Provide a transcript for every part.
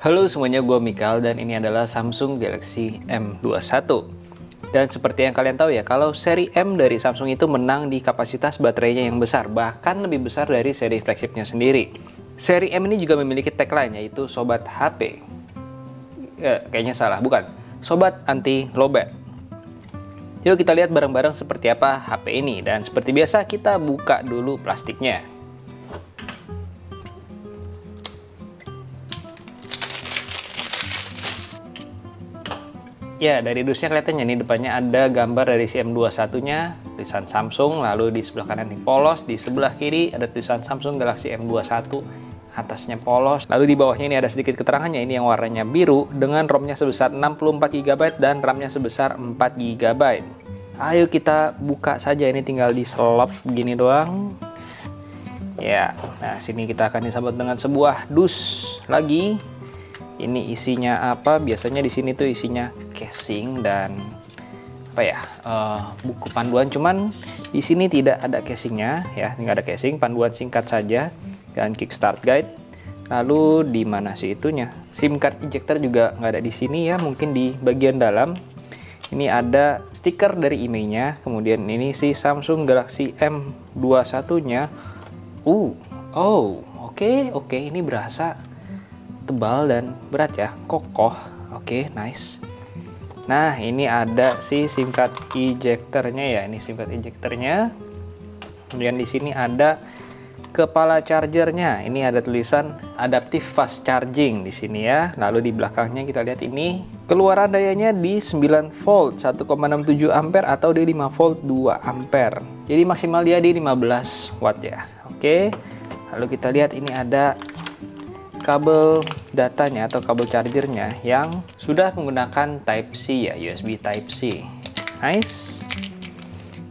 Halo semuanya, gue Mikal dan ini adalah Samsung Galaxy M21. Dan seperti yang kalian tahu ya, kalau seri M dari Samsung itu menang di kapasitas baterainya yang besar, bahkan lebih besar dari seri flagshipnya sendiri. Seri M ini juga memiliki tagline yaitu Sobat HP. Kayaknya salah, bukan. Sobat Anti Lowbat. Yuk kita lihat bareng-bareng seperti apa HP ini. Dan seperti biasa kita buka dulu plastiknya. Ya, dari dusnya kelihatannya nih depannya ada gambar dari si M21-nya, tulisan Samsung, lalu di sebelah kanan ini polos, di sebelah kiri ada tulisan Samsung Galaxy M21, atasnya polos. Lalu di bawahnya ini ada sedikit keterangannya, ini yang warnanya biru dengan ROM-nya sebesar 64 GB dan RAM-nya sebesar 4 GB. Ayo kita buka saja, ini tinggal di selop begini doang. Ya, nah sini kita akan disambut dengan sebuah dus lagi. Ini isinya apa? Biasanya di sini tuh isinya casing dan apa ya, buku panduan. Cuman di sini tidak ada casingnya ya, nggak ada casing, panduan singkat saja dan kickstart guide. Lalu di mana sih itunya? SIM card ejector juga nggak ada di sini ya, mungkin di bagian dalam. Ini ada stiker dari emailnya. Kemudian ini si Samsung Galaxy M21-nya. Oke, ini berasa tebal dan berat ya, kokoh. Oke, nice. Nah, ini ada si SIM card ejectornya ya, ini SIM card ejectornya. Kemudian di sini ada kepala chargernya. Ini ada tulisan adaptive fast charging di sini ya. Lalu di belakangnya kita lihat ini keluaran dayanya di 9 volt 1,67 ampere atau di 5 volt 2 ampere. Jadi maksimal dia di 15 watt ya. Oke. Lalu kita lihat ini ada kabel datanya atau kabel chargernya yang sudah menggunakan Type-C ya, USB Type-C. Nice.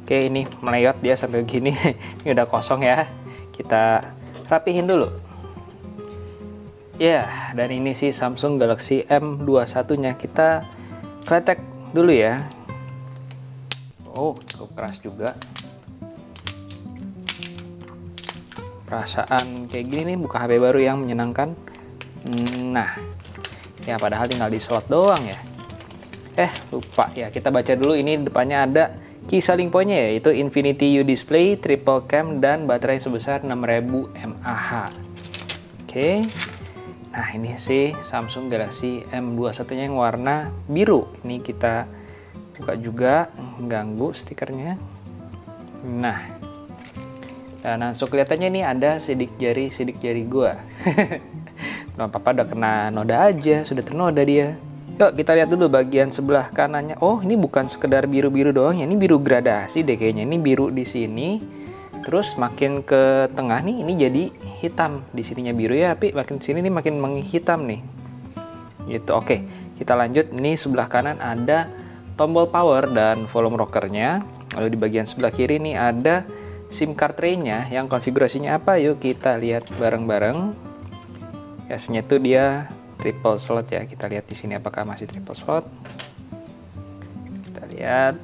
Oke, ini melewat dia sampai begini. Ini udah kosong ya. Kita rapihin dulu. Ya, dan ini sih Samsung Galaxy M21-nya. Kita kretek dulu ya. Oh, cukup keras juga. Perasaan kayak gini nih, buka HP baru yang menyenangkan. Nah, ya padahal tinggal di slot doang ya. Lupa ya, kita baca dulu. Ini depannya ada key selling point-nya yaitu Infinity U Display, triple cam, dan baterai sebesar 6000 mAh. Oke. Nah, ini sih Samsung Galaxy M21-nya yang warna biru. Ini kita buka juga, ganggu stikernya. Nah, dan langsung kelihatannya ini ada sidik jari gua. Belum apa-apa, udah kena noda aja, sudah ternoda dia. Yuk kita lihat dulu bagian sebelah kanannya. Oh, ini bukan sekedar biru-biru doang ya, ini biru gradasi deh kayaknya. Ini biru di sini, terus makin ke tengah nih ini jadi hitam. Di sininya biru ya, tapi makin sini nih makin menghitam nih. Gitu. Oke, kita lanjut. Ini sebelah kanan ada tombol power dan volume rockernya. Lalu di bagian sebelah kiri nih ada SIM card tray-nya yang konfigurasinya apa? Yuk kita lihat bareng-bareng. Biasanya tuh dia triple slot ya. Kita lihat di sini apakah masih triple slot. Kita lihat.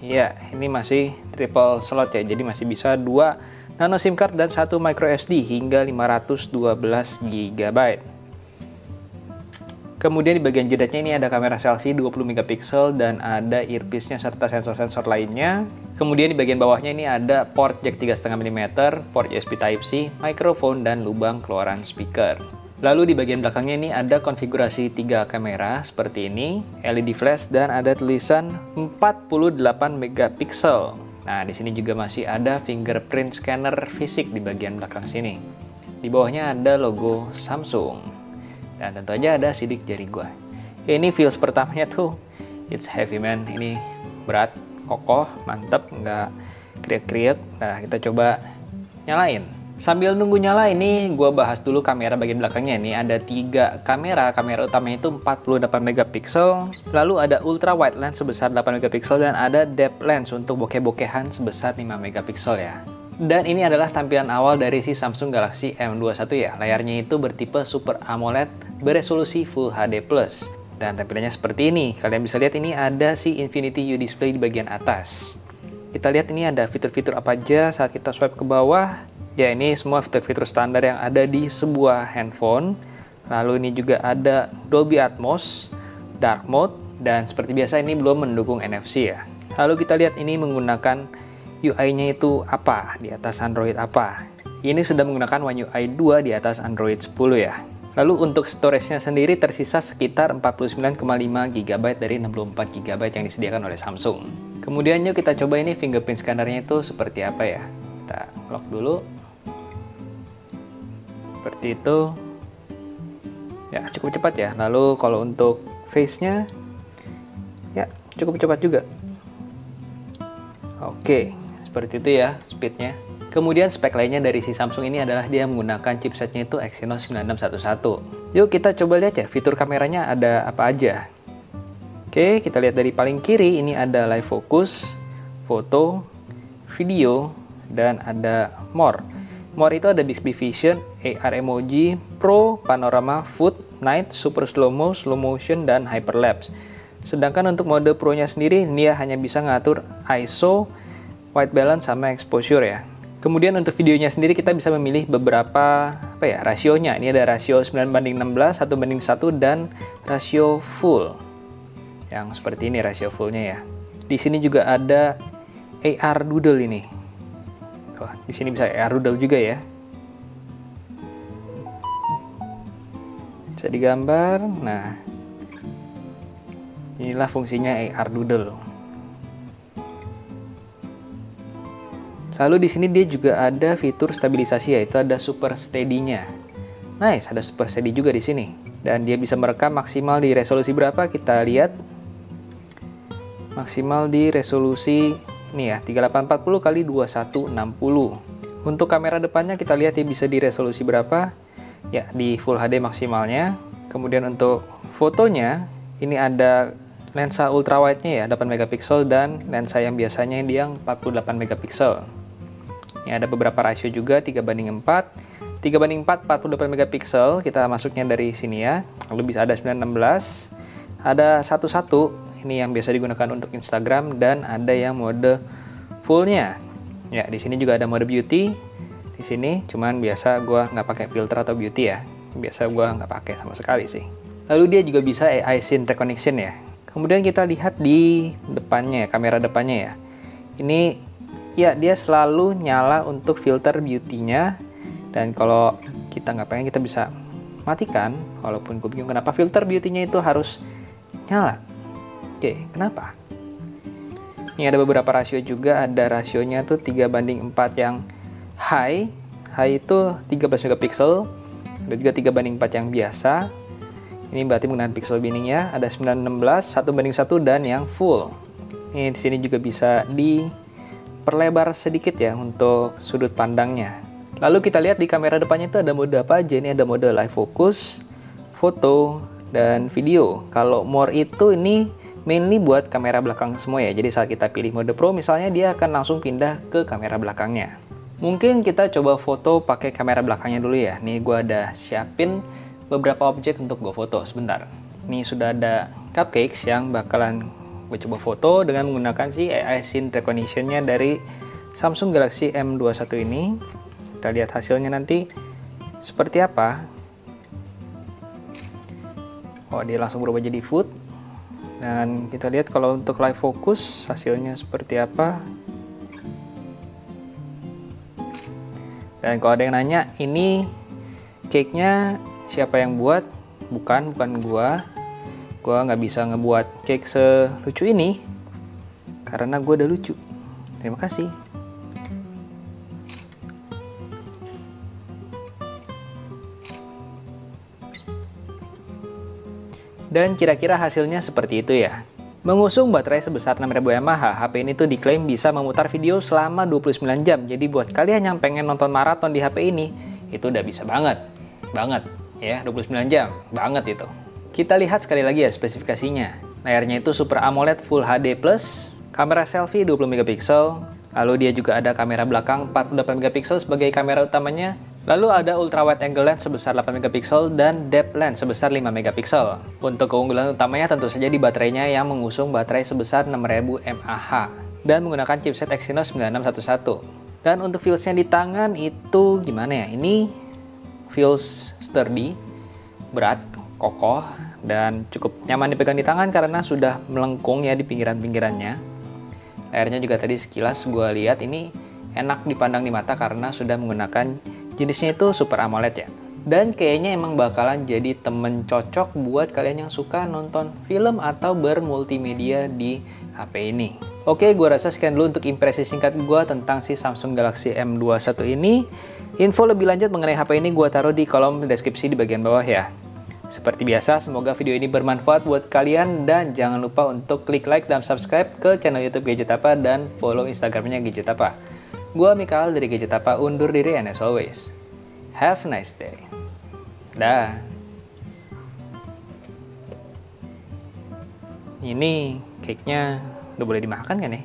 Ya, ini masih triple slot ya. Jadi masih bisa 2 nano SIM card dan 1 micro SD hingga 512 GB. Kemudian di bagian jidatnya ini ada kamera selfie 20 megapiksel dan ada earpiece-nya serta sensor-sensor lainnya. Kemudian di bagian bawahnya ini ada port jack 3,5 mm, port USB Type-C, mikrofon, dan lubang keluaran speaker. Lalu di bagian belakangnya ini ada konfigurasi 3 kamera seperti ini, LED flash, dan ada tulisan 48 megapiksel. Nah, di sini juga masih ada fingerprint scanner fisik di bagian belakang sini. Di bawahnya ada logo Samsung. Dan tentu aja ada sidik jari gua. Ini feels pertamanya tuh, it's heavy man. Ini berat, kokoh, mantep, nggak kriak-kriak. Nah, kita coba nyalain. Sambil nunggu nyala ini, gua bahas dulu kamera bagian belakangnya. Ini ada 3 kamera. Kamera utamanya itu 48 megapiksel. Lalu ada ultra wide lens sebesar 8 megapiksel dan ada depth lens untuk bokeh-bokehan sebesar 5 megapiksel ya. Dan ini adalah tampilan awal dari si Samsung Galaxy M21 ya. Layarnya itu bertipe Super AMOLED beresolusi Full HD+. Dan tampilannya seperti ini. Kalian bisa lihat ini ada si Infinity U Display di bagian atas. Kita lihat ini ada fitur-fitur apa aja saat kita swipe ke bawah. Ya, ini semua fitur-fitur standar yang ada di sebuah handphone. Lalu ini juga ada Dolby Atmos, Dark Mode, dan seperti biasa ini belum mendukung NFC ya. Lalu kita lihat ini menggunakan UI-nya itu apa, di atas Android apa. Ini sudah menggunakan One UI 2 di atas Android 10 ya. Lalu untuk storage-nya sendiri tersisa sekitar 49,5 GB dari 64 GB yang disediakan oleh Samsung. Kemudian yuk kita coba ini fingerprint scanner-nya itu seperti apa ya. Kita lock dulu. Seperti itu. Ya, cukup cepat ya. Lalu kalau untuk face-nya, ya cukup cepat juga. Oke, seperti itu ya speed-nya. Kemudian spek lainnya dari si Samsung ini adalah dia menggunakan chipsetnya itu Exynos 9611. Yuk kita coba lihat ya fitur kameranya ada apa aja. Oke, kita lihat dari paling kiri ini ada live focus, foto, video, dan ada more. More itu ada Bixby Vision, AR Emoji, Pro, Panorama, Food, Night, Super Slow Mo, Slow Motion, dan Hyperlapse. Sedangkan untuk mode Pro-nya sendiri, dia hanya bisa ngatur ISO, White Balance, sama Exposure ya. Kemudian untuk videonya sendiri kita bisa memilih beberapa rasionya. Ini ada rasio 9:16, 1:1, dan rasio full. Yang seperti ini rasio fullnya ya. Di sini juga ada AR Doodle ini. Wah, di sini bisa AR Doodle juga ya. Bisa digambar. Nah, inilah fungsinya AR Doodle. Lalu di sini dia juga ada fitur stabilisasi, yaitu ada Super Steady-nya. Nice, ada Super Steady juga di sini. Dan dia bisa merekam maksimal di resolusi berapa? Kita lihat. Maksimal di resolusi ini ya, 3840 x 2160. Untuk kamera depannya kita lihat dia bisa di resolusi berapa? Ya, di Full HD maksimalnya. Kemudian untuk fotonya, ini ada lensa ultrawide-nya ya, 8 megapiksel, dan lensa yang biasanya yang 48 megapiksel. Ini ada beberapa rasio juga, 3:4, 3:4 48 megapiksel, kita masuknya dari sini ya. Lalu bisa ada 9:16, ada 1:1, ini yang biasa digunakan untuk Instagram, dan ada yang mode fullnya. Ya, di sini juga ada mode beauty, di sini cuman biasa gua nggak pakai filter atau beauty ya. Biasa gua nggak pakai sama sekali sih. Lalu dia juga bisa AI Scene Recognition ya. Kemudian kita lihat di depannya, kamera depannya ya. Ini ya dia selalu nyala untuk filter beauty-nya, dan kalau kita nggak pengen kita bisa matikan. Walaupun gue bingung kenapa filter beauty-nya itu harus nyala. Oke, kenapa? Ini ada beberapa rasio juga, ada rasionya tuh 3:4 yang high. High itu 13 megapiksel, ada juga 3:4 yang biasa. Ini berarti menggunakan pixel binning ya. Ada 9:16, 1:1, dan yang full. Ini di sini juga bisa diperlebar sedikit ya untuk sudut pandangnya. Lalu kita lihat di kamera depannya itu ada mode apa aja. Ini ada mode live focus, foto, dan video. Kalau more itu ini mainly buat kamera belakang semua ya. Jadi saat kita pilih mode Pro misalnya, dia akan langsung pindah ke kamera belakangnya. Mungkin kita coba foto pakai kamera belakangnya dulu ya. Nih gua ada siapin beberapa objek untuk gue foto sebentar. Ini sudah ada cupcakes yang bakalan gue coba foto dengan menggunakan si AI Scene Recognition-nya dari Samsung Galaxy M21 ini. Kita lihat hasilnya nanti seperti apa. Oh, dia langsung berubah jadi food. Dan kita lihat kalau untuk live focus hasilnya seperti apa. Dan kalau ada yang nanya, ini cake-nya siapa yang buat? Bukan gua. Gua nggak bisa ngebuat cake selucu ini karena gua udah lucu. Terima kasih. Dan kira-kira hasilnya seperti itu ya. Mengusung baterai sebesar 6000 mAh, HP ini tuh diklaim bisa memutar video selama 29 jam. Jadi buat kalian yang pengen nonton maraton di HP ini, itu udah bisa banget. Ya, 29 jam, banget itu. Kita lihat sekali lagi ya spesifikasinya. Layarnya itu Super AMOLED Full HD+, kamera selfie 20 megapiksel, lalu dia juga ada kamera belakang 48 megapiksel sebagai kamera utamanya, lalu ada ultra wide angle lens sebesar 8 megapiksel dan depth lens sebesar 5 megapiksel. Untuk keunggulan utamanya tentu saja di baterainya yang mengusung baterai sebesar 6000 mAh dan menggunakan chipset Exynos 9611. Dan untuk feels-nya di tangan itu gimana ya? Ini feels sturdy, berat, kokoh, dan cukup nyaman dipegang di tangan karena sudah melengkung ya di pinggiran-pinggirannya. Layarnya juga tadi sekilas gue lihat ini enak dipandang di mata karena sudah menggunakan jenisnya itu Super AMOLED ya. Dan kayaknya emang bakalan jadi temen cocok buat kalian yang suka nonton film atau bermultimedia di HP ini. Oke, gue rasa sekian dulu untuk impresi singkat gue tentang si Samsung Galaxy M21 ini. Info lebih lanjut mengenai HP ini gue taruh di kolom deskripsi di bagian bawah ya. Seperti biasa, semoga video ini bermanfaat buat kalian dan jangan lupa untuk klik like dan subscribe ke channel YouTube Gadget Apa dan follow Instagramnya Gadget Apa. Gua Mikael dari Gadget Apa undur diri and as always, have a nice day. Dah. Ini cake-nya udah boleh dimakan kan ya?